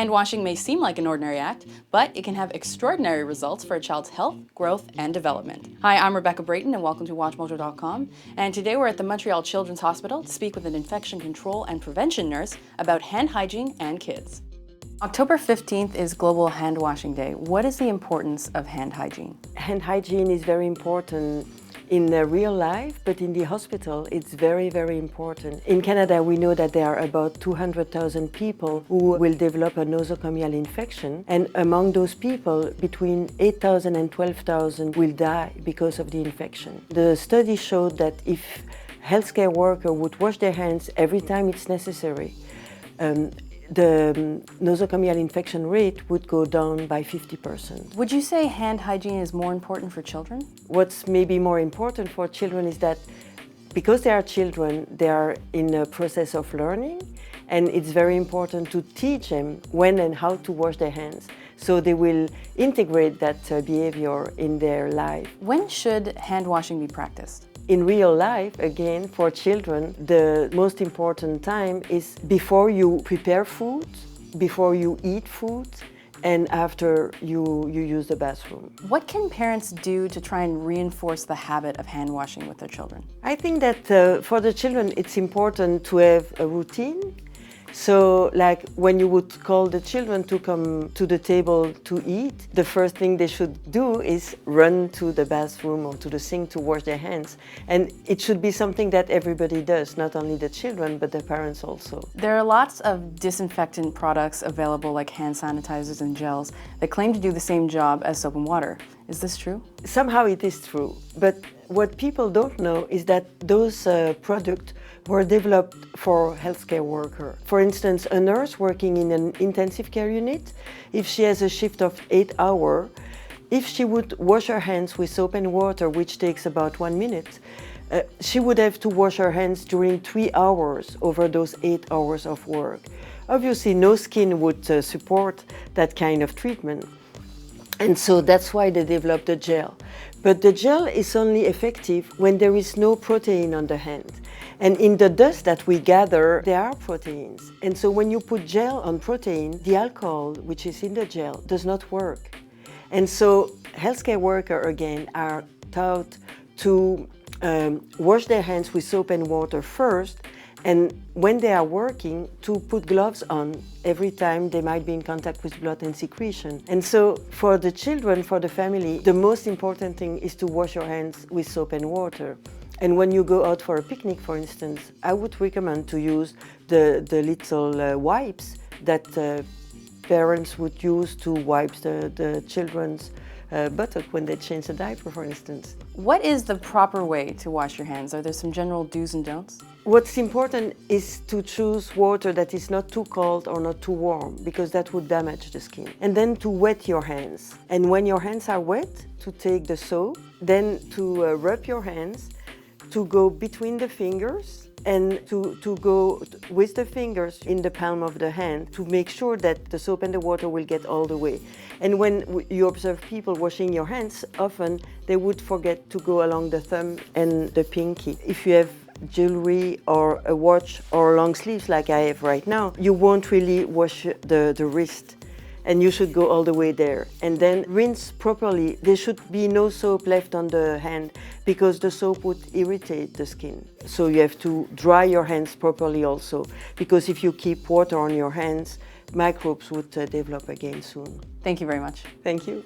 Hand washing may seem like an ordinary act, but it can have extraordinary results for a child's health, growth, and development. Hi, I'm Rebecca Brayton and welcome to WatchMojo.com. And today we're at the Montreal Children's Hospital to speak with an infection control and prevention nurse about hand hygiene and kids. October 15th is Global Hand Washing Day. What is the importance of hand hygiene? Hand hygiene is very important in real life, but in the hospital it's very, very important. In Canada, we know that there are about 200,000 people who will develop a nosocomial infection, and among those people, between 8,000 and 12,000 will die because of the infection. The study showed that if healthcare workers would wash their hands every time it's necessary, the nosocomial infection rate would go down by 50%. Would you say hand hygiene is more important for children? What's maybe more important for children is that because they are children, they are in a process of learning, and it's very important to teach them when and how to wash their hands, so they will integrate that behavior in their life. When should hand washing be practiced? In real life, again, for children, the most important time is before you prepare food, before you eat food, and after you use the bathroom. What can parents do to try and reinforce the habit of hand washing with their children? I think that for the children, it's important to have a routine. So, like when you would call the children to come to the table to eat, the first thing they should do is run to the bathroom or to the sink to wash their hands. And it should be something that everybody does, not only the children, but the parents also. There are lots of disinfectant products available, like hand sanitizers and gels, that claim to do the same job as soap and water. Is this true? Somehow it is true, but what people don't know is that those products were developed for healthcare workers. For instance, a nurse working in an intensive care unit, if she has a shift of 8 hours, if she would wash her hands with soap and water, which takes about 1 minute, she would have to wash her hands during 3 hours over those 8 hours of work. Obviously, no skin would support that kind of treatment. And so that's why they developed the gel. But the gel is only effective when there is no protein on the hand. And in the dust that we gather, there are proteins. And so when you put gel on protein, the alcohol, which is in the gel, does not work. And so healthcare workers, again, are taught to wash their hands with soap and water first, and when they are working, to put gloves on every time they might be in contact with blood and secretion. And so for the children, for the family, the most important thing is to wash your hands with soap and water. And when you go out for a picnic, for instance, I would recommend to use the little wipes that parents would use to wipe the children's buttock when they change the diaper, for instance. What is the proper way to wash your hands? Are there some general do's and don'ts? What's important is to choose water that is not too cold or not too warm, because that would damage the skin. And then to wet your hands. And when your hands are wet, to take the soap, then to rub your hands, to go between the fingers, and to go with the fingers in the palm of the hand to make sure that the soap and the water will get all the way. And when you observe people washing your hands, often they would forget to go along the thumb and the pinky. If you have jewelry or a watch or long sleeves like I have right now, you won't really wash the wrist. And you should go all the way there. And then rinse properly. There should be no soap left on the hand because the soap would irritate the skin. So you have to dry your hands properly also, because if you keep water on your hands, microbes would develop again soon. Thank you very much. Thank you.